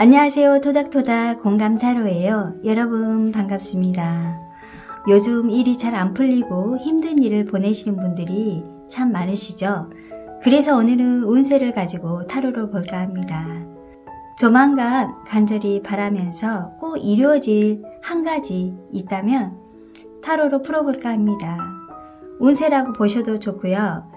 안녕하세요. 토닥토닥 공감타로예요. 여러분 반갑습니다. 요즘 일이 잘 안 풀리고 힘든 일을 보내시는 분들이 참 많으시죠? 그래서 오늘은 운세를 가지고 타로를 볼까 합니다. 조만간 간절히 바라면서 꼭 이루어질 한 가지 있다면 타로로 풀어볼까 합니다. 운세라고 보셔도 좋고요.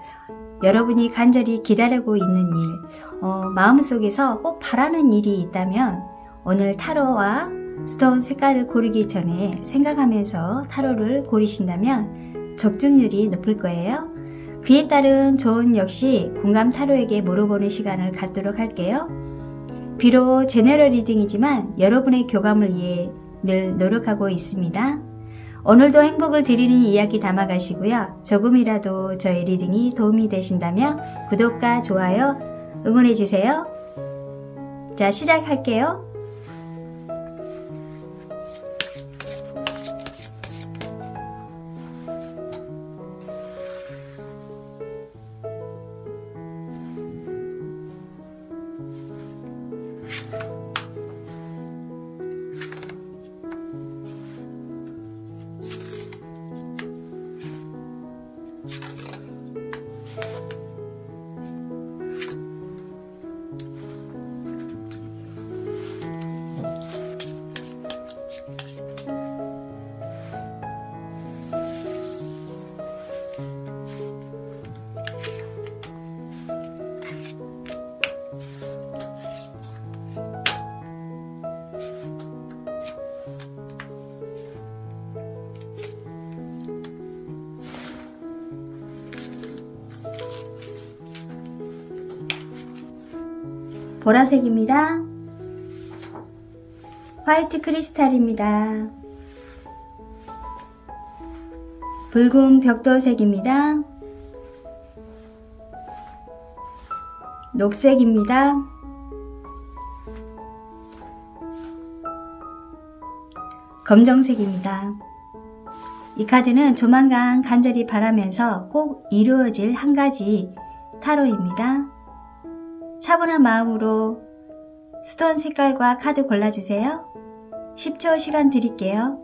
여러분이 간절히 기다리고 있는 일, 마음속에서 꼭 바라는 일이 있다면 오늘 타로와 스톤 색깔을 고르기 전에 생각하면서 타로를 고르신다면 적중률이 높을 거예요. 그에 따른 조언 역시 공감 타로에게 물어보는 시간을 갖도록 할게요. 비록 제너럴 리딩이지만 여러분의 교감을 위해 늘 노력하고 있습니다. 오늘도 행복을 드리는 이야기 담아가시고요. 조금이라도 저의 리딩이 도움이 되신다면 구독과 좋아요 응원해주세요. 자, 시작할게요. 보라색입니다. 화이트 크리스탈입니다. 붉은 벽돌색입니다. 녹색입니다. 검정색입니다. 이 카드는 조만간 간절히 바라면서 꼭 이루어질 한 가지 타로입니다. 차분한 마음으로 스톤 색깔과 카드 골라주세요. 10초 시간 드릴게요.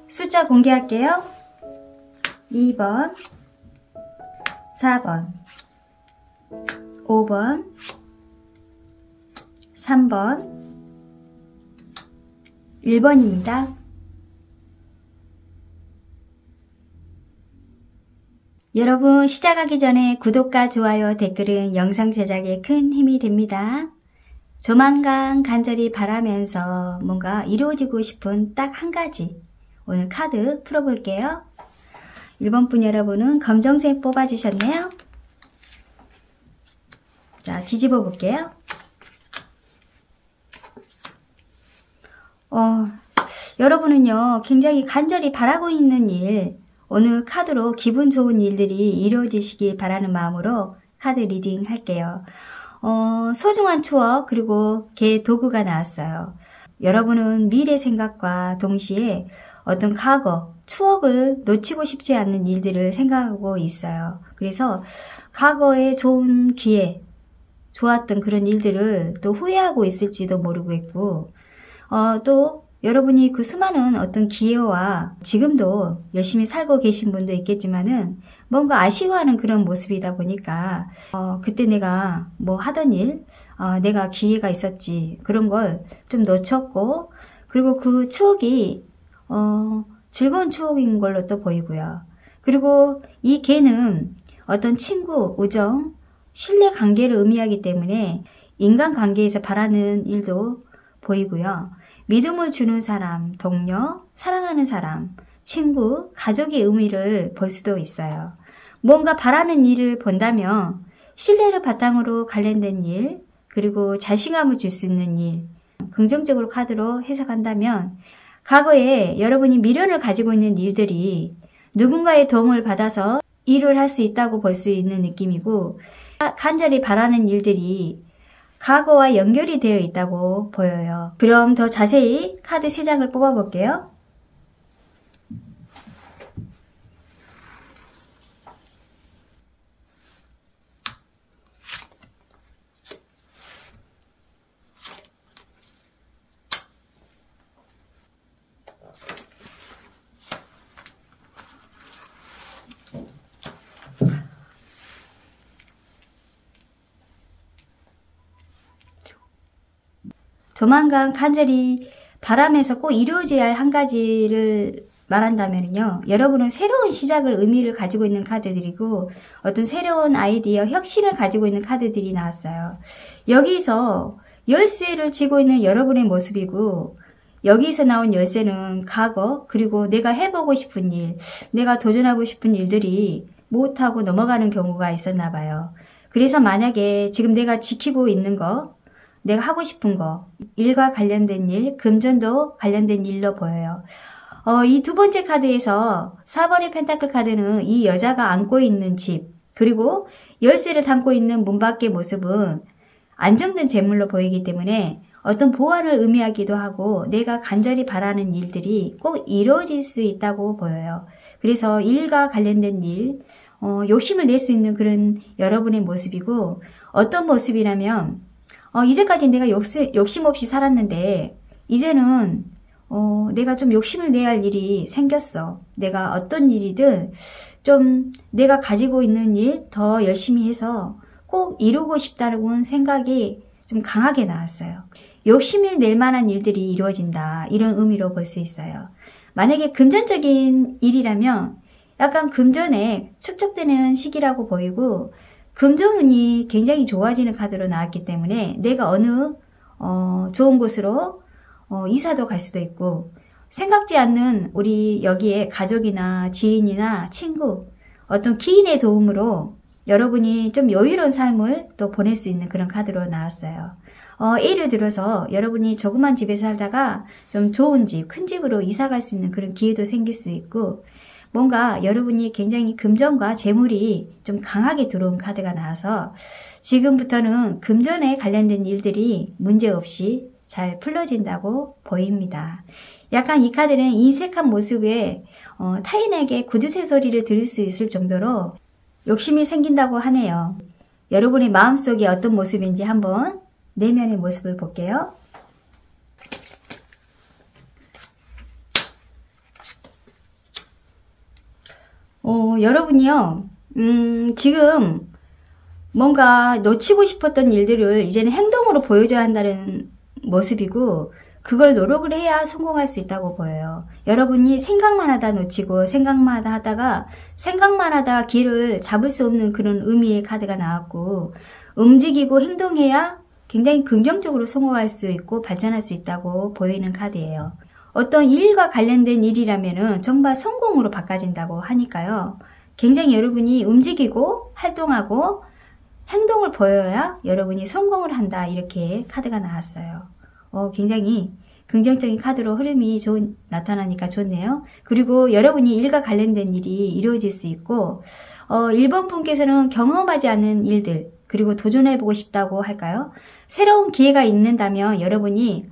숫자 공개할게요. 2번, 4번, 5번, 3번, 1번입니다. 여러분, 시작하기 전에 구독과 좋아요, 댓글은 영상 제작에 큰 힘이 됩니다. 조만간 간절히 바라면서 뭔가 이루어지고 싶은 딱 한 가지 오늘 카드 풀어볼게요. 1번 분 여러분은 검정색 뽑아주셨네요. 자, 뒤집어 볼게요. 여러분은요, 굉장히 간절히 바라고 있는 일, 오늘 카드로 기분 좋은 일들이 이루어지시길 바라는 마음으로 카드 리딩 할게요. 소중한 추억 그리고 개 도구가 나왔어요. 여러분은 미래 생각과 동시에 어떤 과거, 추억을 놓치고 싶지 않는 일들을 생각하고 있어요. 그래서 과거의 좋은 기회, 좋았던 그런 일들을 또 후회하고 있을지도 모르겠고 또 여러분이 그 수많은 어떤 기회와 지금도 열심히 살고 계신 분도 있겠지만은 뭔가 아쉬워하는 그런 모습이다 보니까 그때 내가 뭐 하던 일, 내가 기회가 있었지 그런 걸 좀 놓쳤고 그리고 그 추억이 즐거운 추억인 걸로 또 보이고요. 그리고 이 개는 어떤 친구, 우정, 신뢰 관계를 의미하기 때문에 인간관계에서 바라는 일도 보이고요. 믿음을 주는 사람, 동료, 사랑하는 사람, 친구, 가족의 의미를 볼 수도 있어요. 뭔가 바라는 일을 본다면 신뢰를 바탕으로 관련된 일, 그리고 자신감을 줄 수 있는 일, 긍정적으로 카드로 해석한다면 과거에 여러분이 미련을 가지고 있는 일들이 누군가의 도움을 받아서 일을 할 수 있다고 볼 수 있는 느낌이고 간절히 바라는 일들이 과거와 연결이 되어 있다고 보여요. 그럼 더 자세히 카드 3장을 뽑아볼게요. 조만간 간절히 바라면서 꼭 이루어져야 할 한 가지를 말한다면요. 여러분은 새로운 시작을 의미를 가지고 있는 카드들이고 어떤 새로운 아이디어, 혁신을 가지고 있는 카드들이 나왔어요. 여기서 열쇠를 쥐고 있는 여러분의 모습이고 여기서 나온 열쇠는 과거 그리고 내가 해보고 싶은 일, 내가 도전하고 싶은 일들이 못하고 넘어가는 경우가 있었나 봐요. 그래서 만약에 지금 내가 지키고 있는 거, 내가 하고 싶은 거, 일과 관련된 일, 금전도 관련된 일로 보여요. 이 두 번째 카드에서 4번의 펜타클 카드는 이 여자가 안고 있는 집, 그리고 열쇠를 담고 있는 문 밖의 모습은 안정된 재물로 보이기 때문에 어떤 보완을 의미하기도 하고 내가 간절히 바라는 일들이 꼭 이루어질 수 있다고 보여요. 그래서 일과 관련된 일, 욕심을 낼 수 있는 그런 여러분의 모습이고 어떤 모습이라면 이제까지 내가 욕심 없이 살았는데 이제는 내가 좀 욕심을 내야 할 일이 생겼어. 내가 어떤 일이든 좀 내가 가지고 있는 일 더 열심히 해서 꼭 이루고 싶다는 생각이 좀 강하게 나왔어요. 욕심을 낼 만한 일들이 이루어진다. 이런 의미로 볼 수 있어요. 만약에 금전적인 일이라면 약간 금전에 축적되는 시기라고 보이고 금전운이 굉장히 좋아지는 카드로 나왔기 때문에 내가 어느 좋은 곳으로 이사도 갈 수도 있고 생각지 않는 우리 여기에 가족이나 지인이나 친구 어떤 기인의 도움으로 여러분이 좀 여유로운 삶을 또 보낼 수 있는 그런 카드로 나왔어요. 예를 들어서 여러분이 조그만 집에 살다가 좀 좋은 집, 큰 집으로 이사 갈 수 있는 그런 기회도 생길 수 있고 뭔가 여러분이 굉장히 금전과 재물이 좀 강하게 들어온 카드가 나와서 지금부터는 금전에 관련된 일들이 문제없이 잘 풀어진다고 보입니다. 약간 이 카드는 인색한 모습에 타인에게 구두쇠 소리를 들을 수 있을 정도로 욕심이 생긴다고 하네요. 여러분의 마음속이 어떤 모습인지 한번 내면의 모습을 볼게요. 여러분이요, 지금 뭔가 놓치고 싶었던 일들을 이제는 행동으로 보여줘야 한다는 모습이고 그걸 노력을 해야 성공할 수 있다고 보여요. 여러분이 생각만 하다 놓치고 생각만 하다 길을 잡을 수 없는 그런 의미의 카드가 나왔고 움직이고 행동해야 굉장히 긍정적으로 성공할 수 있고 발전할 수 있다고 보이는 카드예요. 어떤 일과 관련된 일이라면은 정말 성공으로 바꿔진다고 하니까요. 굉장히 여러분이 움직이고 활동하고 행동을 보여야 여러분이 성공을 한다 이렇게 카드가 나왔어요. 굉장히 긍정적인 카드로 흐름이 나타나니까 좋네요. 그리고 여러분이 일과 관련된 일이 이루어질 수 있고 1번 분께서는 경험하지 않은 일들 그리고 도전해보고 싶다고 할까요? 새로운 기회가 있는다면 여러분이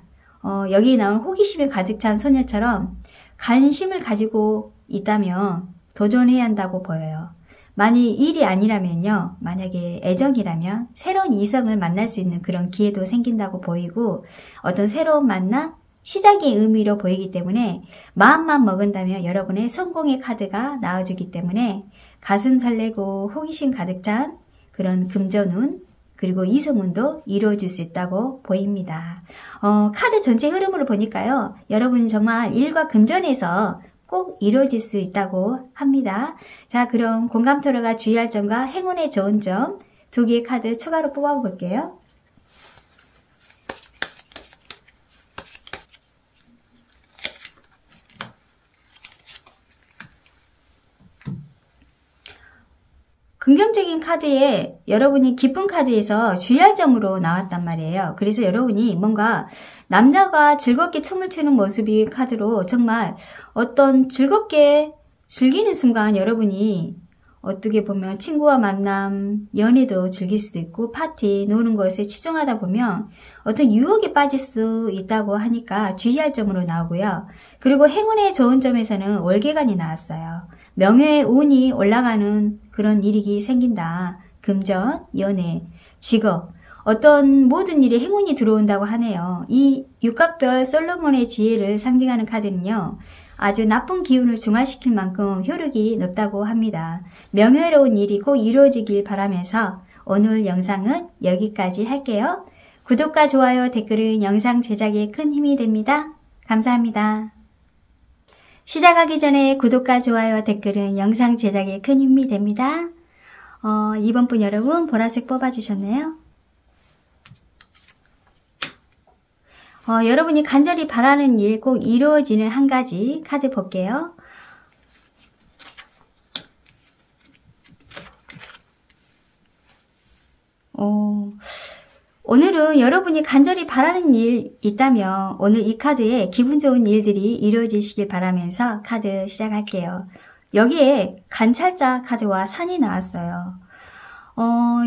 여기 나온 호기심이 가득 찬 소녀처럼 관심을 가지고 있다면 도전해야 한다고 보여요. 만약 일이 아니라면요. 만약에 애정이라면 새로운 이성을 만날 수 있는 그런 기회도 생긴다고 보이고 어떤 새로운 만남, 시작의 의미로 보이기 때문에 마음만 먹은다면 여러분의 성공의 카드가 나와주기 때문에 가슴 설레고 호기심 가득 찬 그런 금전운 그리고 이성운도 이루어질 수 있다고 보입니다. 카드 전체 흐름으로 보니까요. 여러분은 정말 일과 금전에서 꼭 이루어질 수 있다고 합니다. 자, 그럼 공감토로가 주의할 점과 행운의 좋은 점 두 개의 카드 추가로 뽑아볼게요. 긍정적인 카드에 여러분이 기쁜 카드에서 주의할 점으로 나왔단 말이에요. 그래서 여러분이 뭔가 남자가 즐겁게 춤을 추는 모습이 카드로 정말 어떤 즐겁게 즐기는 순간 여러분이 어떻게 보면 친구와 만남, 연애도 즐길 수도 있고 파티, 노는 것에 치중하다 보면 어떤 유혹에 빠질 수 있다고 하니까 주의할 점으로 나오고요. 그리고 행운의 좋은 점에서는 월계관이 나왔어요. 명예의 운이 올라가는 그런 일이 생긴다. 금전, 연애, 직업, 어떤 모든 일에 행운이 들어온다고 하네요. 이 육각별 솔로몬의 지혜를 상징하는 카드는요. 아주 나쁜 기운을 중화시킬 만큼 효력이 높다고 합니다. 명예로운 일이 꼭 이루어지길 바라면서 오늘 영상은 여기까지 할게요. 구독과 좋아요, 댓글은 영상 제작에 큰 힘이 됩니다. 감사합니다. 시작하기 전에 구독과 좋아요, 댓글은 영상 제작에 큰 힘이 됩니다. 2번 분 여러분 보라색 뽑아주셨네요. 여러분이 간절히 바라는 일 꼭 이루어지는 한 가지 카드 볼게요. 오늘은 여러분이 간절히 바라는 일 있다면 오늘 이 카드에 기분 좋은 일들이 이루어지시길 바라면서 카드 시작할게요. 여기에 관찰자 카드와 산이 나왔어요.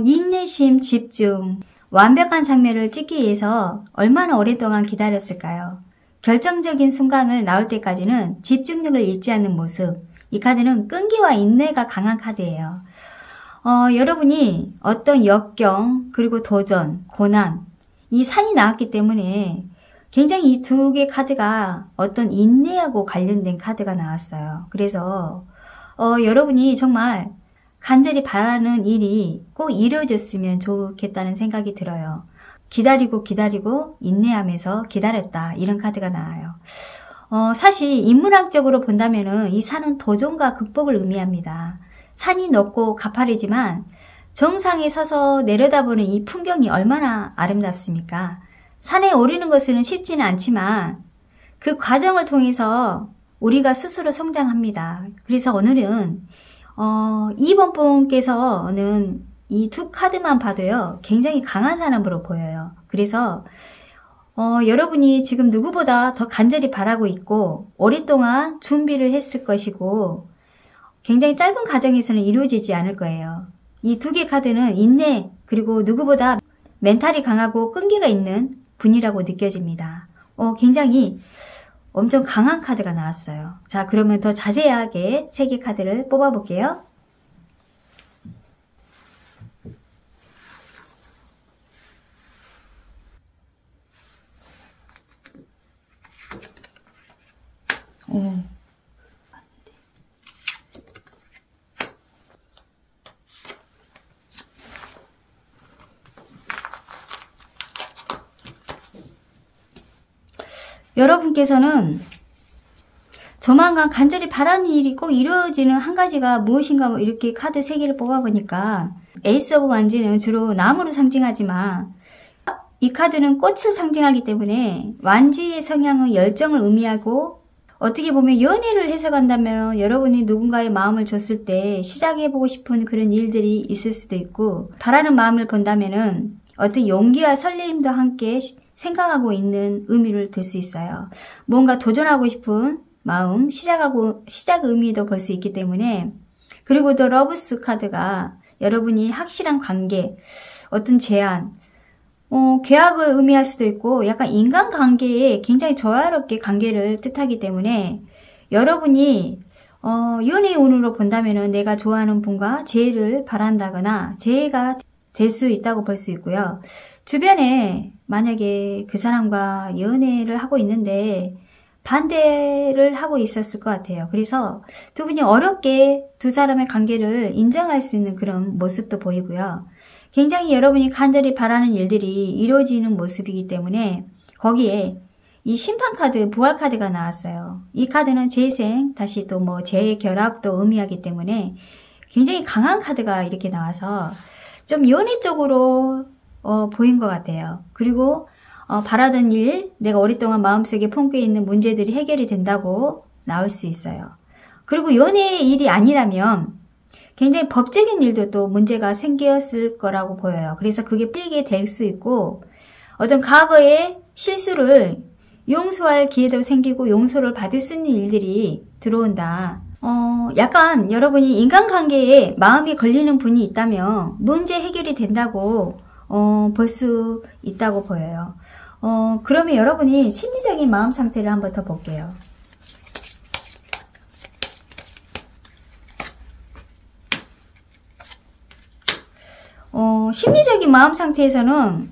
인내심, 집중, 완벽한 장면을 찍기 위해서 얼마나 오랫동안 기다렸을까요? 결정적인 순간을 나올 때까지는 집중력을 잃지 않는 모습. 이 카드는 끈기와 인내가 강한 카드예요. 여러분이 어떤 역경, 그리고 도전, 고난, 이 산이 나왔기 때문에 굉장히 이 두 개 카드가 어떤 인내하고 관련된 카드가 나왔어요. 그래서 여러분이 정말 간절히 바라는 일이 꼭 이루어졌으면 좋겠다는 생각이 들어요. 기다리고 인내하면서 기다렸다. 이런 카드가 나와요. 사실 인문학적으로 본다면은 이 산은 도전과 극복을 의미합니다. 산이 높고 가파르지만 정상에 서서 내려다보는 이 풍경이 얼마나 아름답습니까? 산에 오르는 것은 쉽지는 않지만 그 과정을 통해서 우리가 스스로 성장합니다. 그래서 오늘은 2번 분께서는 이 두 카드만 봐도요 굉장히 강한 사람으로 보여요. 그래서 여러분이 지금 누구보다 더 간절히 바라고 있고 오랫동안 준비를 했을 것이고 굉장히 짧은 과정에서는 이루어지지 않을 거예요. 이 두 개 카드는 인내 그리고 누구보다 멘탈이 강하고 끈기가 있는 분이라고 느껴집니다. 굉장히 엄청 강한 카드가 나왔어요. 자, 그러면 더 자세하게 세 개 카드를 뽑아볼게요. 여러분께서는 조만간 간절히 바라는 일이 꼭 이루어지는 한 가지가 무엇인가 이렇게 카드 3개를 뽑아보니까 에이스 오브 완지는 주로 나무를 상징하지만 이 카드는 꽃을 상징하기 때문에 완지의 성향은 열정을 의미하고 어떻게 보면 연애를 해석한다면 여러분이 누군가의 마음을 줬을 때 시작해보고 싶은 그런 일들이 있을 수도 있고 바라는 마음을 본다면은 어떤 용기와 설레임도 함께 생각하고 있는 의미를 들 수 있어요. 뭔가 도전하고 싶은 마음, 시작 의미도 볼 수 있기 때문에 그리고 또 러브스 카드가 여러분이 확실한 관계, 어떤 제안, 계약을 의미할 수도 있고 약간 인간관계에 굉장히 조화롭게 관계를 뜻하기 때문에 여러분이 연애의 운으로 본다면은 내가 좋아하는 분과 재회를 바란다거나 재회가 될 수 있다고 볼 수 있고요. 주변에 만약에 그 사람과 연애를 하고 있는데 반대를 하고 있었을 것 같아요. 그래서 두 분이 어렵게 두 사람의 관계를 인정할 수 있는 그런 모습도 보이고요. 굉장히 여러분이 간절히 바라는 일들이 이루어지는 모습이기 때문에 거기에 이 심판 카드, 부활 카드가 나왔어요. 이 카드는 재생, 다시 또 뭐 재결합도 의미하기 때문에 굉장히 강한 카드가 이렇게 나와서 좀 연애 쪽으로 보인 것 같아요. 그리고 바라던 일, 내가 오랫동안 마음속에 품고 있는 문제들이 해결이 된다고 나올 수 있어요. 그리고 연애의 일이 아니라면 굉장히 법적인 일도 또 문제가 생겼을 거라고 보여요. 그래서 그게 풀리게 될 수 있고 어떤 과거의 실수를 용서할 기회도 생기고 용서를 받을 수 있는 일들이 들어온다. 약간 여러분이 인간관계에 마음이 걸리는 분이 있다면 문제 해결이 된다고 볼 수 있다고 보여요. 그러면 여러분이 심리적인 마음 상태를 한번 더 볼게요. 심리적인 마음 상태에서는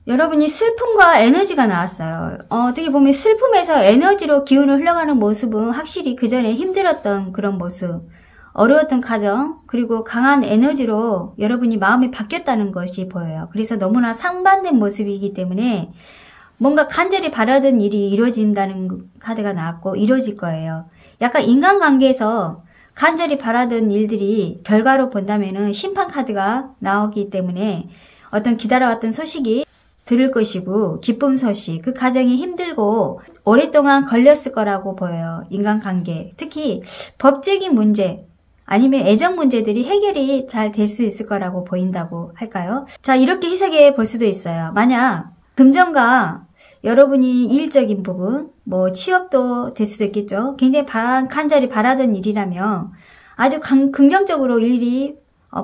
여러분이 슬픔과 에너지가 나왔어요. 어떻게 보면 슬픔에서 에너지로 기운을 흘러가는 모습은 확실히 그 전에 힘들었던 그런 모습. 어려웠던 가정, 그리고 강한 에너지로 여러분이 마음이 바뀌었다는 것이 보여요. 그래서 너무나 상반된 모습이기 때문에 뭔가 간절히 바라던 일이 이루어진다는 카드가 나왔고 이루어질 거예요. 약간 인간관계에서 간절히 바라던 일들이 결과로 본다면은 심판 카드가 나오기 때문에 어떤 기다려왔던 소식이 들을 것이고 기쁨 소식, 그 가정이 힘들고 오랫동안 걸렸을 거라고 보여요. 인간관계, 특히 법적인 문제 아니면 애정 문제들이 해결이 잘 될 수 있을 거라고 보인다고 할까요? 자, 이렇게 해석해 볼 수도 있어요. 만약 금전과 여러분이 일적인 부분, 뭐 취업도 될 수도 있겠죠. 굉장히 간절히 바라던 일이라면 아주 긍정적으로 일이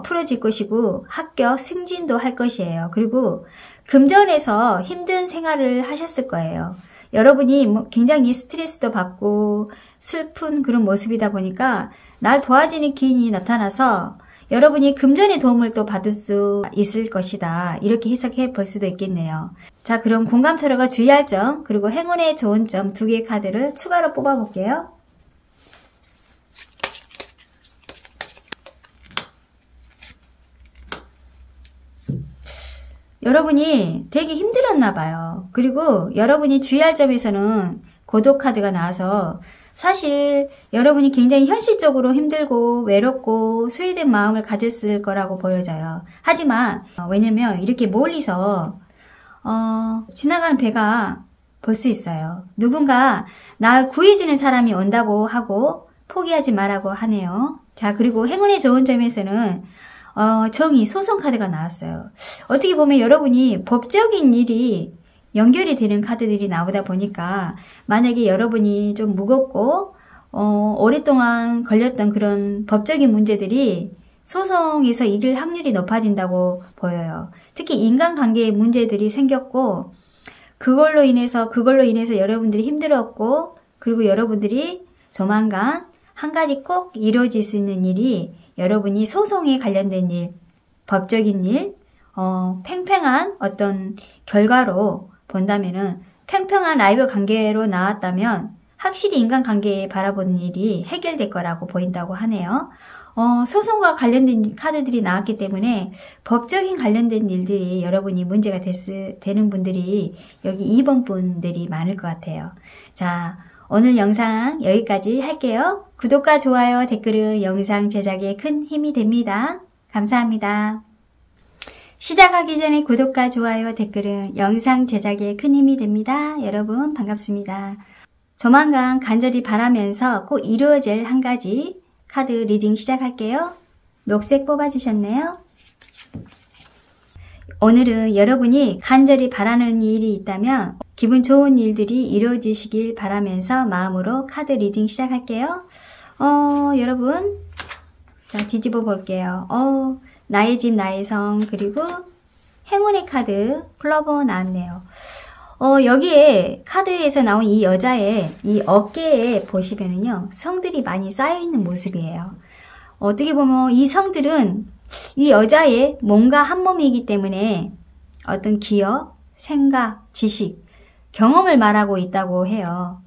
풀어질 것이고 합격, 승진도 할 것이에요. 그리고 금전에서 힘든 생활을 하셨을 거예요. 여러분이 굉장히 스트레스도 받고 슬픈 그런 모습이다 보니까 날 도와주는 기인이 나타나서 여러분이 금전의 도움을 또 받을 수 있을 것이다. 이렇게 해석해 볼 수도 있겠네요. 자, 그럼 공감 타로가 주의할 점, 그리고 행운의 좋은 점 2개의 카드를 추가로 뽑아볼게요. 여러분이 되게 힘들었나 봐요. 그리고 여러분이 주의할 점에서는 고독 카드가 나와서 사실 여러분이 굉장히 현실적으로 힘들고 외롭고 소외된 마음을 가졌을 거라고 보여져요. 하지만 왜냐면 이렇게 멀리서 지나가는 배가 볼 수 있어요. 누군가 날 구해주는 사람이 온다고 하고 포기하지 말라고 하네요. 자, 그리고 행운의 좋은 점에서는 정의, 소송 카드가 나왔어요. 어떻게 보면 여러분이 법적인 일이 연결이 되는 카드들이 나오다 보니까 만약에 여러분이 좀 무겁고 오랫동안 걸렸던 그런 법적인 문제들이 소송에서 이길 확률이 높아진다고 보여요. 특히 인간관계의 문제들이 생겼고 그걸로 인해서 여러분들이 힘들었고 그리고 여러분들이 조만간 한 가지 꼭 이루어질 수 있는 일이 여러분이 소송에 관련된 일, 법적인 일, 팽팽한 어떤 결과로 본다면은 평평한 라이브 관계로 나왔다면 확실히 인간관계에 바라보는 일이 해결될 거라고 보인다고 하네요. 소송과 관련된 카드들이 나왔기 때문에 법적인 관련된 일들이 여러분이 문제가 되는 분들이 여기 2번 분들이 많을 것 같아요. 자, 오늘 영상 여기까지 할게요. 구독과 좋아요, 댓글은 영상 제작에 큰 힘이 됩니다. 감사합니다. 시작하기 전에 구독과 좋아요, 댓글은 영상 제작에 큰 힘이 됩니다. 여러분 반갑습니다. 조만간 간절히 바라면서 꼭 이루어질 한 가지 카드 리딩 시작할게요. 녹색 뽑아주셨네요. 오늘은 여러분이 간절히 바라는 일이 있다면 기분 좋은 일들이 이루어지시길 바라면서 마음으로 카드 리딩 시작할게요. 여러분 자, 뒤집어 볼게요. 나의 집, 나의 성, 그리고 행운의 카드, 클로버 나왔네요. 여기에 카드에서 나온 이 여자의 이 어깨에 보시면은요, 성들이 많이 쌓여있는 모습이에요. 어떻게 보면 이 성들은 이 여자의 몸과 한 몸이기 때문에 어떤 기억, 생각, 지식, 경험을 말하고 있다고 해요.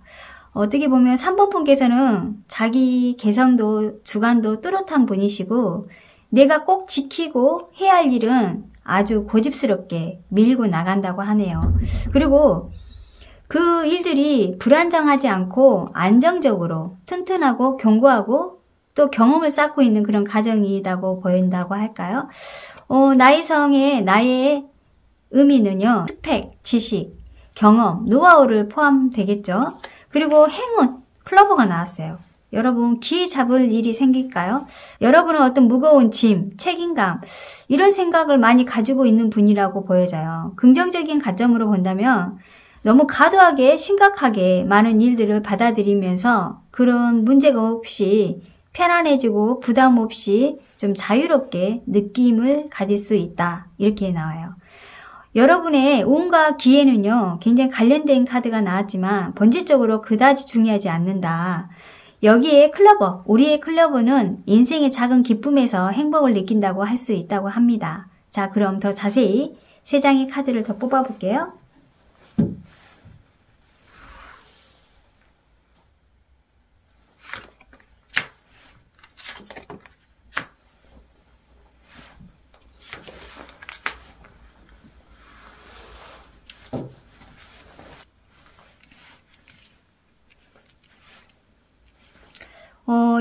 어떻게 보면 3번 분께서는 자기 개성도 주관도 뚜렷한 분이시고 내가 꼭 지키고 해야 할 일은 아주 고집스럽게 밀고 나간다고 하네요. 그리고 그 일들이 불안정하지 않고 안정적으로 튼튼하고 견고하고 또 경험을 쌓고 있는 그런 가정이라고 보인다고 할까요? 나의 성의 나의 의미는요. 스펙, 지식, 경험, 노하우를 포함되겠죠. 그리고 행운, 클로버가 나왔어요. 여러분 기회 잡을 일이 생길까요? 여러분은 어떤 무거운 짐, 책임감 이런 생각을 많이 가지고 있는 분이라고 보여져요. 긍정적인 관점으로 본다면 너무 과도하게 심각하게 많은 일들을 받아들이면서 그런 문제가 없이 편안해지고 부담 없이 좀 자유롭게 느낌을 가질 수 있다. 이렇게 나와요. 여러분의 운과 기회는요. 굉장히 관련된 카드가 나왔지만 본질적으로 그다지 중요하지 않는다. 여기에 클로버, 우리의 클로버는 인생의 작은 기쁨에서 행복을 느낀다고 할 수 있다고 합니다. 자, 그럼 더 자세히 3장의 카드를 더 뽑아볼게요.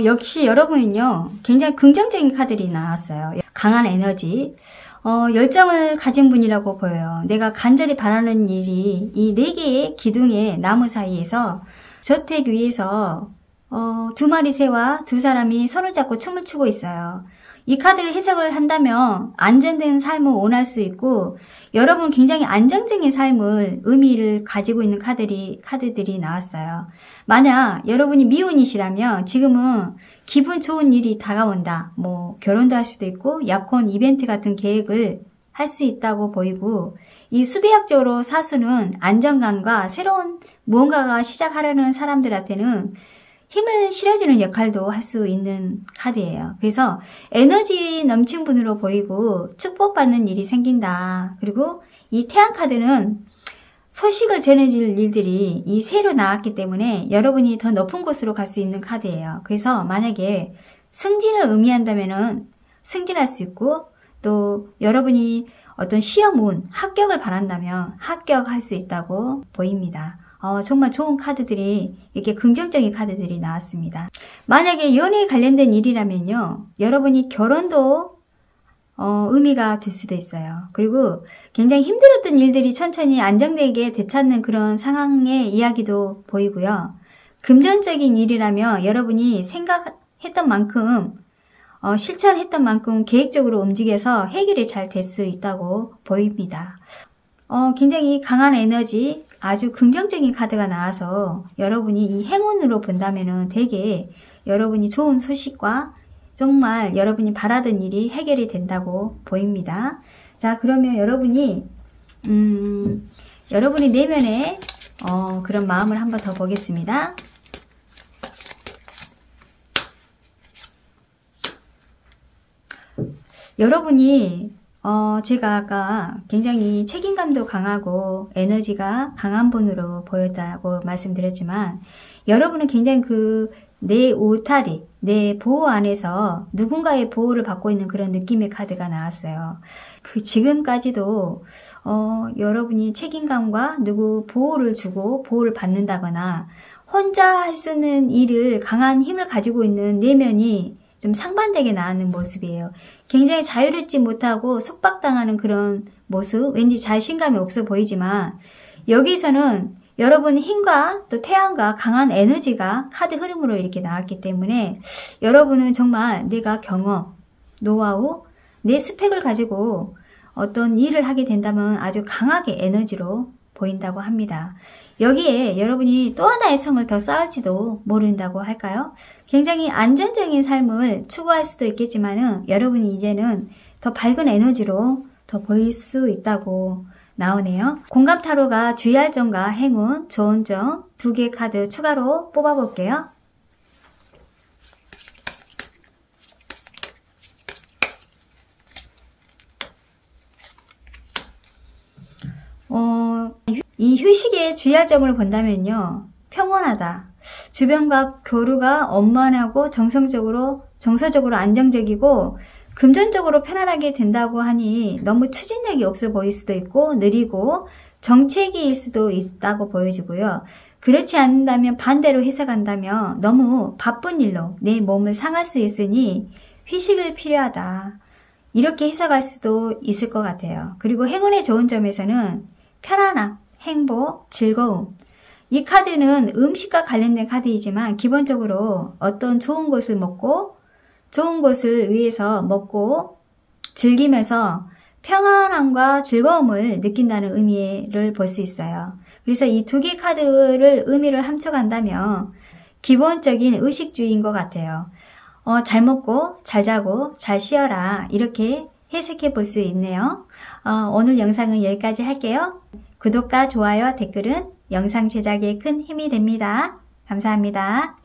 역시 여러분은요, 굉장히 긍정적인 카드들이 나왔어요. 강한 에너지, 열정을 가진 분이라고 보여요. 내가 간절히 바라는 일이 이 4개의 기둥의 나무 사이에서 저택 위에서 2마리 새와 2사람이 손을 잡고 춤을 추고 있어요. 이 카드를 해석을 한다면 안정된 삶을 원할 수 있고, 여러분 굉장히 안정적인 삶을 의미를 가지고 있는 카드들이 나왔어요. 만약 여러분이 미혼이시라면 지금은 기분 좋은 일이 다가온다. 뭐 결혼도 할 수도 있고 약혼 이벤트 같은 계획을 할 수 있다고 보이고, 이 수비학적으로 사수는 안정감과 새로운 무언가가 시작하려는 사람들한테는 힘을 실어주는 역할도 할 수 있는 카드예요. 그래서 에너지 넘친 분으로 보이고 축복받는 일이 생긴다. 그리고 이 태양 카드는 소식을 전해질 일들이 이 새로 나왔기 때문에 여러분이 더 높은 곳으로 갈 수 있는 카드예요. 그래서 만약에 승진을 의미한다면은 승진할 수 있고, 또 여러분이 어떤 시험 합격을 바란다면 합격할 수 있다고 보입니다. 정말 좋은 카드들이, 이렇게 긍정적인 카드들이 나왔습니다. 만약에 연애에 관련된 일이라면요, 여러분이 결혼도 의미가 될 수도 있어요. 그리고 굉장히 힘들었던 일들이 천천히 안정되게 되찾는 그런 상황의 이야기도 보이고요. 금전적인 일이라면 여러분이 생각했던 만큼, 실천했던 만큼 계획적으로 움직여서 해결이 잘 될 수 있다고 보입니다. 굉장히 강한 에너지, 아주 긍정적인 카드가 나와서 여러분이 이 행운으로 본다면은 되게 여러분이 좋은 소식과 정말 여러분이 바라던 일이 해결이 된다고 보입니다. 자, 그러면 여러분이 내면의 그런 마음을 한번 더 보겠습니다. 여러분이 제가 아까 굉장히 책임감도 강하고 에너지가 강한 분으로 보였다고 말씀드렸지만, 여러분은 굉장히 내 울타리, 내 보호 안에서 누군가의 보호를 받고 있는 그런 느낌의 카드가 나왔어요. 지금까지도 여러분이 책임감과 누구 보호를 주고 보호를 받는다거나 혼자 할 수 있는 일을 강한 힘을 가지고 있는 내면이 좀 상반되게 나오는 모습이에요. 굉장히 자유롭지 못하고 속박당하는 그런 모습, 왠지 자신감이 없어 보이지만, 여기서는 여러분의 힘과 또 태양과 강한 에너지가 카드 흐름으로 이렇게 나왔기 때문에 여러분은 정말 내가 경험, 노하우, 내 스펙을 가지고 어떤 일을 하게 된다면 아주 강하게 에너지로 보인다고 합니다. 여기에 여러분이 또 하나의 성을 더 쌓을지도 모른다고 할까요? 굉장히 안전적인 삶을 추구할 수도 있겠지만은 여러분이 이제는 더 밝은 에너지로 더 보일 수 있다고 나오네요. 공감 타로가 주의할 점과 행운, 좋은 점 2개 카드 추가로 뽑아볼게요. 이 휴식에 주의할 점을 본다면요, 평온하다. 주변과 교류가 원만하고 정서적으로 안정적이고 금전적으로 편안하게 된다고 하니 너무 추진력이 없어 보일 수도 있고 느리고 정체기일 수도 있다고 보여지고요. 그렇지 않는다면 반대로 해석한다면 너무 바쁜 일로 내 몸을 상할 수 있으니 휴식을 필요하다. 이렇게 해석할 수도 있을 것 같아요. 그리고 행운의 좋은 점에서는 편안함, 행복, 즐거움. 이 카드는 음식과 관련된 카드이지만 기본적으로 어떤 좋은 것을 먹고 좋은 것을 위해서 먹고 즐기면서 평안함과 즐거움을 느낀다는 의미를 볼 수 있어요. 그래서 이 2개 카드를 의미를 함축한다면 기본적인 의식주의인 것 같아요. 잘 먹고 잘 자고 잘 쉬어라, 이렇게 해석해 볼 수 있네요. 오늘 영상은 여기까지 할게요. 구독과 좋아요, 댓글은 영상 제작에 큰 힘이 됩니다. 감사합니다.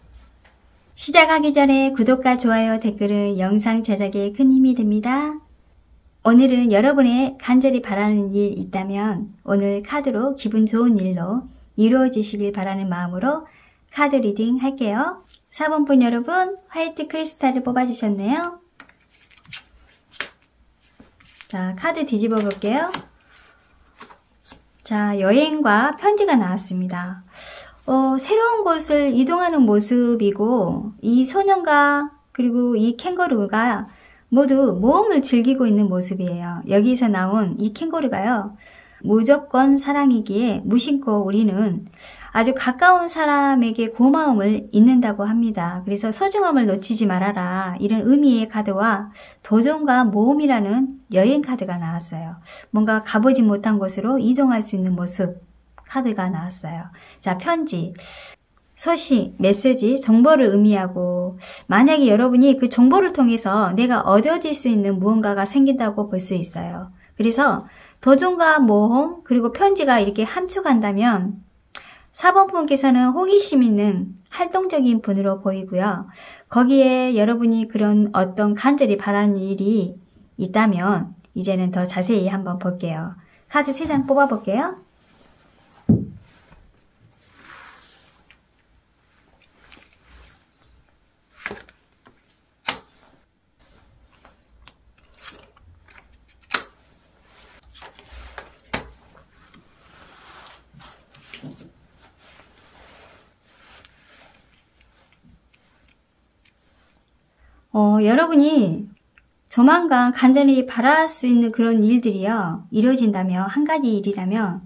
시작하기 전에 구독과 좋아요, 댓글은 영상 제작에 큰 힘이 됩니다. 오늘은 여러분의 간절히 바라는 일 있다면 오늘 카드로 기분 좋은 일로 이루어지시길 바라는 마음으로 카드 리딩 할게요. 4번분 여러분, 화이트 크리스탈을 뽑아주셨네요. 자, 카드 뒤집어 볼게요. 자, 여행과 편지가 나왔습니다. 새로운 곳을 이동하는 모습이고, 이 소년과 그리고 이 캥거루가 모두 모험을 즐기고 있는 모습이에요. 여기서 나온 이 캥거루가요, 무조건 사랑이기에 무심코 우리는 아주 가까운 사람에게 고마움을 잊는다고 합니다. 그래서 소중함을 놓치지 말아라, 이런 의미의 카드와 도전과 모험이라는 여행 카드가 나왔어요. 뭔가 가보지 못한 곳으로 이동할 수 있는 모습 카드가 나왔어요. 자, 편지, 소식, 메시지, 정보를 의미하고, 만약에 여러분이 그 정보를 통해서 내가 얻어질 수 있는 무언가가 생긴다고 볼 수 있어요. 그래서 도전과 모험 그리고 편지가 이렇게 함축한다면 4번 분께서는 호기심 있는 활동적인 분으로 보이고요. 거기에 여러분이 그런 어떤 간절히 바라는 일이 있다면 이제는 더 자세히 한번 볼게요. 카드 3장 뽑아볼게요. 여러분이 조만간 간절히 바랄 수 있는 그런 일들이요, 이루어진다면, 한 가지 일이라면,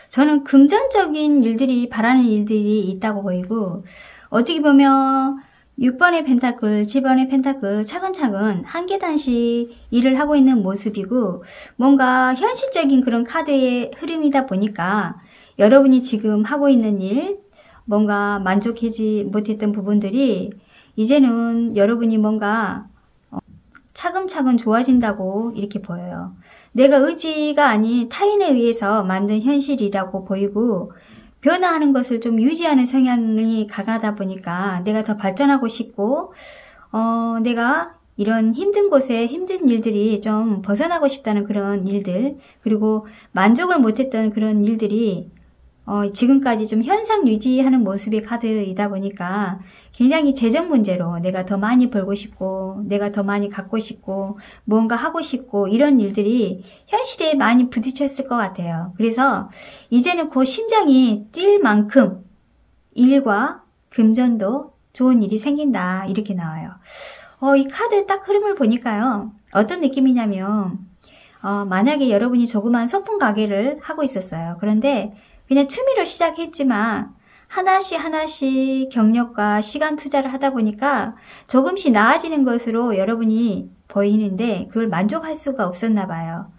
저는 금전적인 일들이, 바라는 일들이 있다고 보이고, 어떻게 보면 6번의 펜타클, 7번의 펜타클 차근차근 한 계단씩 일을 하고 있는 모습이고, 뭔가 현실적인 그런 카드의 흐름이다 보니까 여러분이 지금 하고 있는 일, 뭔가 만족하지 못했던 부분들이 이제는 여러분이 뭔가 차근차근 좋아진다고 이렇게 보여요. 내가 의지가 아닌 타인에 의해서 만든 현실이라고 보이고, 변화하는 것을 좀 유지하는 성향이 강하다 보니까 내가 더 발전하고 싶고, 내가 이런 힘든 곳에 힘든 일들이 좀 벗어나고 싶다는 그런 일들, 그리고 만족을 못했던 그런 일들이 지금까지 좀 현상 유지하는 모습의 카드이다 보니까 굉장히 재정 문제로 내가 더 많이 벌고 싶고, 내가 더 많이 갖고 싶고, 무언가 하고 싶고, 이런 일들이 현실에 많이 부딪혔을 것 같아요. 그래서 이제는 그 심장이 뛸 만큼 일과 금전도 좋은 일이 생긴다, 이렇게 나와요. 이 카드 딱 흐름을 보니까요, 어떤 느낌이냐면, 만약에 여러분이 조그만 소품 가게를 하고 있었어요. 그런데 그냥 취미로 시작했지만 하나씩 경력과 시간 투자를 하다 보니까 조금씩 나아지는 것으로 여러분이 보이는데 그걸 만족할 수가 없었나 봐요.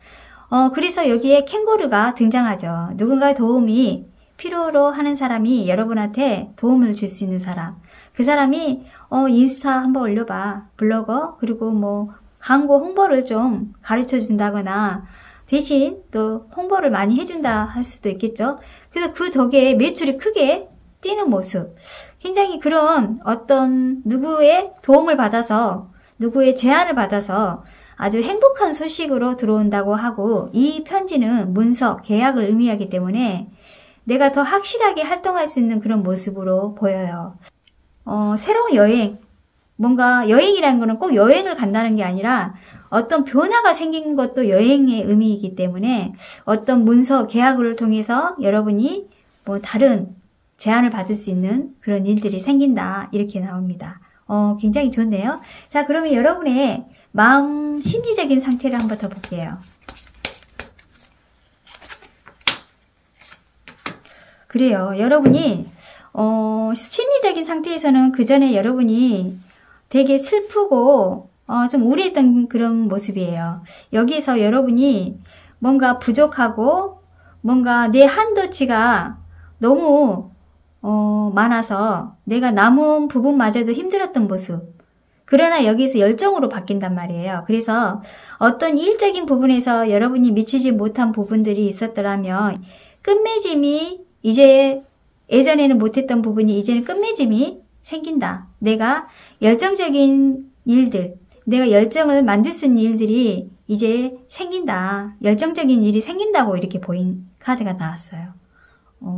그래서 여기에 캥거루가 등장하죠. 누군가의 도움이 필요로 하는 사람이, 여러분한테 도움을 줄 수 있는 사람. 그 사람이 인스타 한번 올려봐, 블로거, 그리고 뭐 광고 홍보를 좀 가르쳐 준다거나 대신 또 홍보를 많이 해준다 할 수도 있겠죠. 그래서 그 덕에 매출이 크게 뛰는 모습, 굉장히 그런 어떤 누구의 도움을 받아서, 누구의 제안을 받아서 아주 행복한 소식으로 들어온다고 하고, 이 편지는 문서, 계약을 의미하기 때문에 내가 더 확실하게 활동할 수 있는 그런 모습으로 보여요. 새로운 여행, 뭔가 여행이라는 거는 꼭 여행을 간다는 게 아니라 어떤 변화가 생긴 것도 여행의 의미이기 때문에 어떤 문서, 계약을 통해서 여러분이 뭐 다른 제안을 받을 수 있는 그런 일들이 생긴다, 이렇게 나옵니다. 굉장히 좋네요. 자, 그러면 여러분의 마음 심리적인 상태를 한번 더 볼게요. 그래요. 여러분이 심리적인 상태에서는 그 전에 여러분이 되게 슬프고 좀 우울했던 그런 모습이에요. 여기서 여러분이 뭔가 부족하고 뭔가 내 한도치가 너무 많아서 내가 남은 부분마저도 힘들었던 모습. 그러나 여기서 열정으로 바뀐단 말이에요. 그래서 어떤 일적인 부분에서 여러분이 미치지 못한 부분들이 있었더라면 끝맺음이 이제 예전에는 못했던 부분이 이제는 끝맺음이 생긴다. 내가 열정적인 일들, 내가 열정을 만들 수 있는 일들이 이제 생긴다. 열정적인 일이 생긴다고 이렇게 보인 카드가 나왔어요.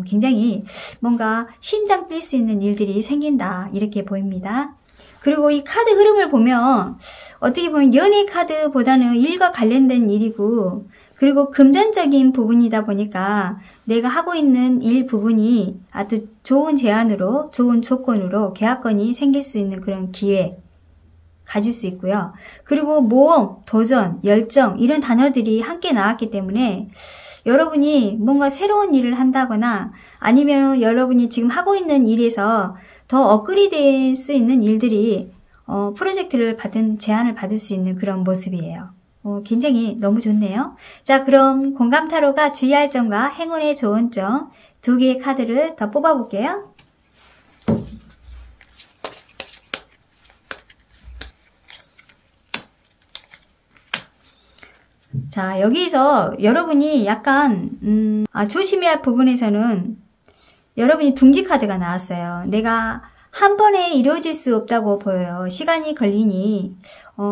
굉장히 뭔가 심장 뛸 수 있는 일들이 생긴다, 이렇게 보입니다. 그리고 이 카드 흐름을 보면 어떻게 보면 연애 카드보다는 일과 관련된 일이고, 그리고 금전적인 부분이다 보니까 내가 하고 있는 일 부분이 아주 좋은 제안으로, 좋은 조건으로 계약건이 생길 수 있는 그런 기회 가질 수 있고요. 그리고 모험, 도전, 열정 이런 단어들이 함께 나왔기 때문에 여러분이 뭔가 새로운 일을 한다거나 아니면 여러분이 지금 하고 있는 일에서 더 업그레이드 될 수 있는 일들이 프로젝트를 받은 제안을 받을 수 있는 그런 모습이에요. 굉장히 너무 좋네요. 자, 그럼 공감 타로가 주의할 점과 행운의 좋은 점 두 개의 카드를 더 뽑아볼게요. 자, 여기서 여러분이 약간 조심해야 할 부분에서는 여러분이 둥지 카드가 나왔어요. 내가 한 번에 이루어질 수 없다고 보여요. 시간이 걸리니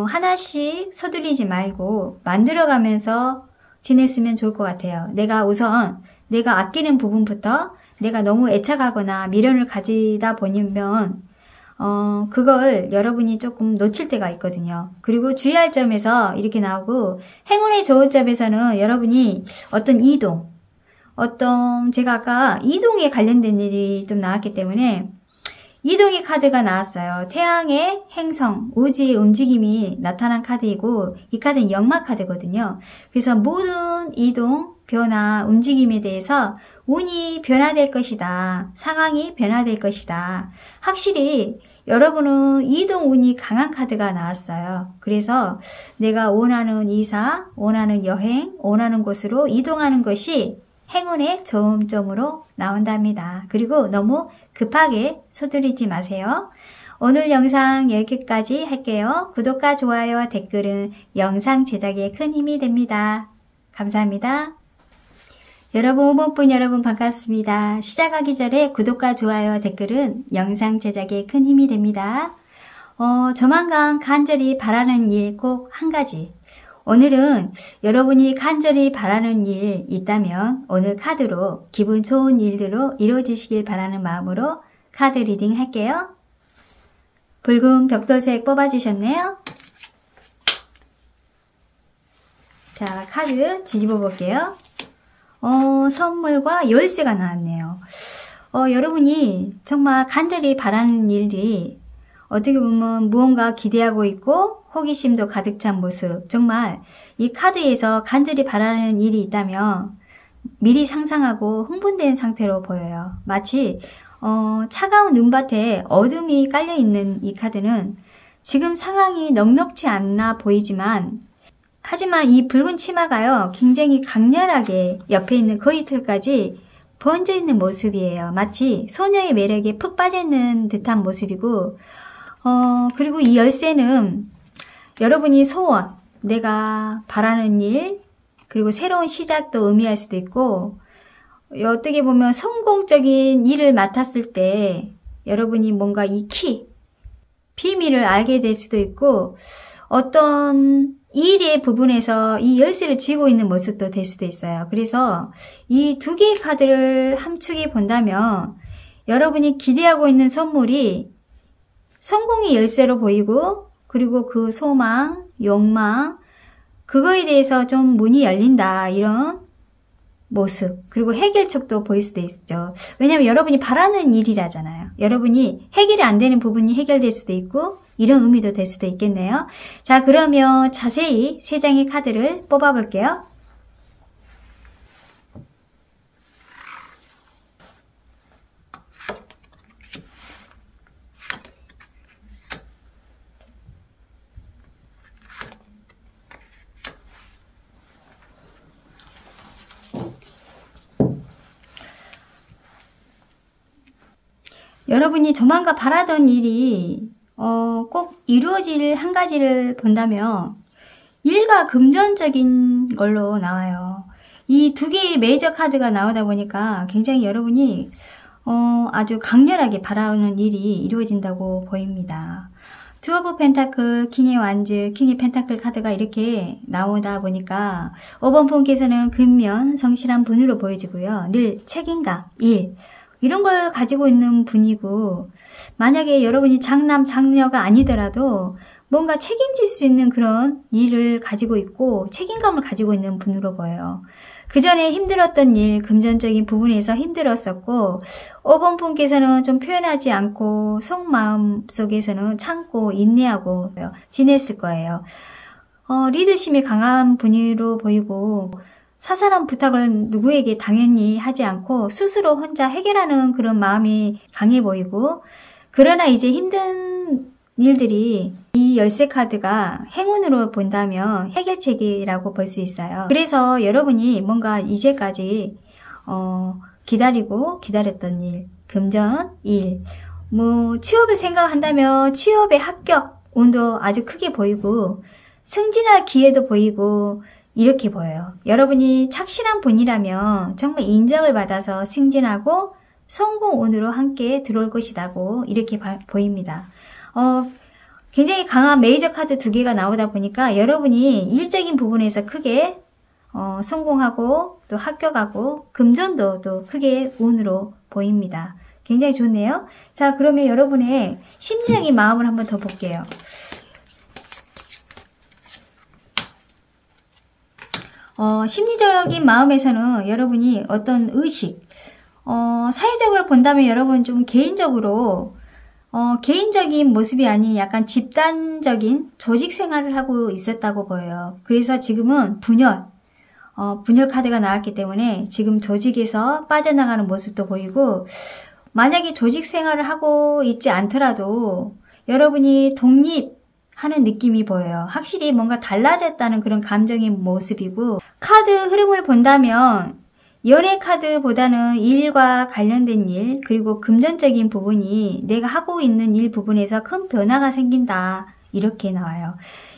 하나씩 서두르지 말고 만들어가면서 지냈으면 좋을 것 같아요. 내가 우선 내가 아끼는 부분부터 내가 너무 애착하거나 미련을 가지다 보면 그걸 여러분이 조금 놓칠 때가 있거든요. 그리고 주의할 점에서 이렇게 나오고 행운의 좋은 점에서는 여러분이 어떤 이동, 제가 아까 이동에 관련된 일이 좀 나왔기 때문에 이동의 카드가 나왔어요. 태양의 행성, 우주의 움직임이 나타난 카드이고 이 카드는 역마 카드거든요. 그래서 모든 이동, 변화, 움직임에 대해서 운이 변화될 것이다. 상황이 변화될 것이다. 확실히 여러분은 이동 운이 강한 카드가 나왔어요. 그래서 내가 원하는 이사, 원하는 여행, 원하는 곳으로 이동하는 것이 행운의 좋은 점으로 나온답니다. 그리고 너무 급하게 서두르지 마세요. 오늘 영상 여기까지 할게요. 구독과 좋아요, 댓글은 영상 제작에 큰 힘이 됩니다. 감사합니다. 여러분, 오번분 여러분 반갑습니다. 시작하기 전에 구독과 좋아요, 댓글은 영상 제작에 큰 힘이 됩니다. 조만간 간절히 바라는 일 꼭 한 가지. 오늘은 여러분이 간절히 바라는 일 있다면 오늘 카드로 기분 좋은 일들로 이루어지시길 바라는 마음으로 카드 리딩 할게요. 붉은 벽돌색 뽑아주셨네요. 자, 카드 뒤집어 볼게요. 선물과 열쇠가 나왔네요. 여러분이 정말 간절히 바라는 일이 어떻게 보면 무언가 기대하고 있고 호기심도 가득 찬 모습. 정말 이 카드에서 간절히 바라는 일이 있다면 미리 상상하고 흥분된 상태로 보여요. 마치 차가운 눈밭에 어둠이 깔려있는 이 카드는 지금 상황이 넉넉지 않나 보이지만 하지만 이 붉은 치마가요 굉장히 강렬하게 옆에 있는 거위털까지 번져있는 모습이에요. 마치 소녀의 매력에 푹 빠져있는 듯한 모습이고 그리고 이 열쇠는 여러분이 소원, 내가 바라는 일, 그리고 새로운 시작도 의미할 수도 있고 어떻게 보면 성공적인 일을 맡았을 때 여러분이 뭔가 이 비밀을 알게 될 수도 있고 어떤 일의 부분에서 이 열쇠를 쥐고 있는 모습도 될 수도 있어요. 그래서 이 두 개의 카드를 함축해 본다면 여러분이 기대하고 있는 선물이 성공의 열쇠로 보이고 그리고 그 소망, 욕망, 그거에 대해서 좀 문이 열린다 이런 모습 그리고 해결책도 보일 수도 있죠. 왜냐하면 여러분이 바라는 일이라잖아요. 여러분이 해결이 안 되는 부분이 해결될 수도 있고 이런 의미도 될 수도 있겠네요. 자, 그러면 자세히 세 장의 카드를 뽑아볼게요. 여러분이 조만간 바라던 일이 꼭 이루어질 한 가지를 본다면 일과 금전적인 걸로 나와요. 이 두 개의 메이저 카드가 나오다 보니까 굉장히 여러분이 아주 강렬하게 바라는 일이 이루어진다고 보입니다. 투 오브 펜타클, 킹의 완즈, 킹의 펜타클 카드가 이렇게 나오다 보니까 5번 분께서는 근면, 성실한 분으로 보여지고요. 늘 책임감, 일 이런 걸 가지고 있는 분이고 만약에 여러분이 장남, 장녀가 아니더라도 뭔가 책임질 수 있는 그런 일을 가지고 있고 책임감을 가지고 있는 분으로 보여요. 그 전에 힘들었던 일, 금전적인 부분에서 힘들었었고 5번 분께서는 좀 표현하지 않고 속마음 속에서는 참고 인내하고 지냈을 거예요. 리더십이 강한 분으로 보이고 사사한 부탁을 누구에게 당연히 하지 않고 스스로 혼자 해결하는 그런 마음이 강해 보이고, 그러나 이제 힘든 일들이 이 열쇠 카드가 행운으로 본다면 해결책이라고 볼 수 있어요. 그래서 여러분이 뭔가 이제까지 기다렸던 일, 금전 일, 취업을 생각한다면 취업의 합격 운도 아주 크게 보이고 승진할 기회도 보이고 이렇게 보여요. 여러분이 착실한 분이라면 정말 인정을 받아서 승진하고 성공 운으로 함께 들어올 것이라고 이렇게 보입니다. 굉장히 강한 메이저 카드 2개가 나오다 보니까 여러분이 일적인 부분에서 크게 성공하고 또 합격하고 금전도 또 크게 운으로 보입니다. 굉장히 좋네요. 자, 그러면 여러분의 심리적인 마음을 한번 더 볼게요. 심리적인 마음에서는 여러분이 어떤 의식, 사회적으로 본다면 여러분 좀 개인적인 모습이 아닌 약간 집단적인 조직 생활을 하고 있었다고 보여요. 그래서 지금은 분열 카드가 나왔기 때문에 지금 조직에서 빠져나가는 모습도 보이고, 만약에 조직 생활을 하고 있지 않더라도 여러분이 독립하는 느낌이 보여요. 확실히 뭔가 달라졌다는 그런 감정의 모습이고, 카드 흐름을 본다면 연애 카드보다는 일과 관련된 일, 그리고 금전적인 부분이 내가 하고 있는 일 부분에서 큰 변화가 생긴다, 이렇게 나와요.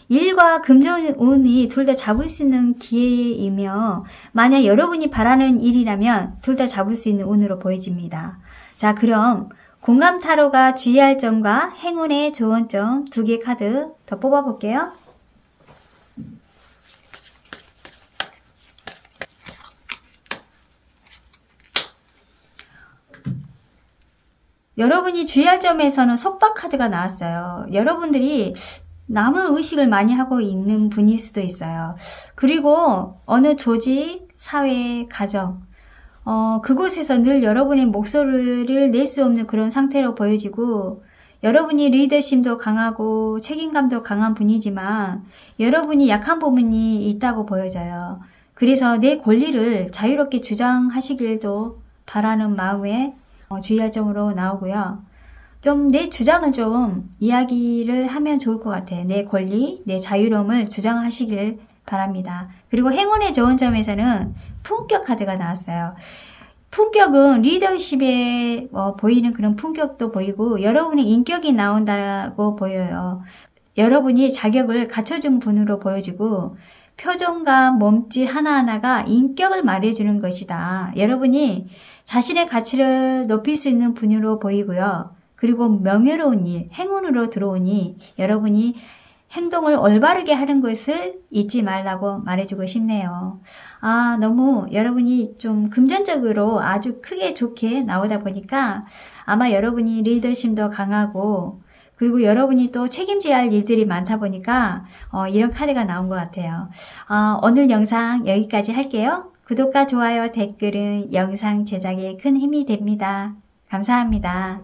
일과 금전 운이 둘 다 잡을 수 있는 기회이며, 만약 여러분이 바라는 일이라면 둘 다 잡을 수 있는 운으로 보여집니다. 자, 그럼 공감 타로가 주의할 점과 행운의 좋은 점 2개 카드 더 뽑아볼게요. 여러분이 주의할 점에서는 속박 카드가 나왔어요. 여러분들이 남을 의식을 많이 하고 있는 분일 수도 있어요. 그리고 어느 조직, 사회, 가정, 그곳에서 늘 여러분의 목소리를 낼 수 없는 그런 상태로 보여지고, 여러분이 리더십도 강하고 책임감도 강한 분이지만 여러분이 약한 부분이 있다고 보여져요. 그래서 내 권리를 자유롭게 주장하시길도 바라는 마음에 주의할 점으로 나오고요. 좀 내 주장을 좀 이야기를 하면 좋을 것 같아요. 내 권리, 내 자유로움을 주장하시길 바랍니다. 그리고 행운의 좋은 점에서는 품격 카드가 나왔어요. 품격은 리더십에 보이는 그런 품격도 보이고 여러분의 인격이 나온다고 보여요. 여러분이 자격을 갖춰준 분으로 보여지고 표정과 몸짓 하나하나가 인격을 말해주는 것이다. 여러분이 자신의 가치를 높일 수 있는 분으로 보이고요. 그리고 명예로운 일, 행운으로 들어오니 여러분이 행동을 올바르게 하는 것을 잊지 말라고 말해주고 싶네요. 너무 여러분이 좀 금전적으로 아주 크게 좋게 나오다 보니까 아마 여러분이 리더십도 강하고 그리고 여러분이 또 책임져야 할 일들이 많다 보니까 이런 카드가 나온 것 같아요. 오늘 영상 여기까지 할게요. 구독과 좋아요, 댓글은 영상 제작에 큰 힘이 됩니다. 감사합니다.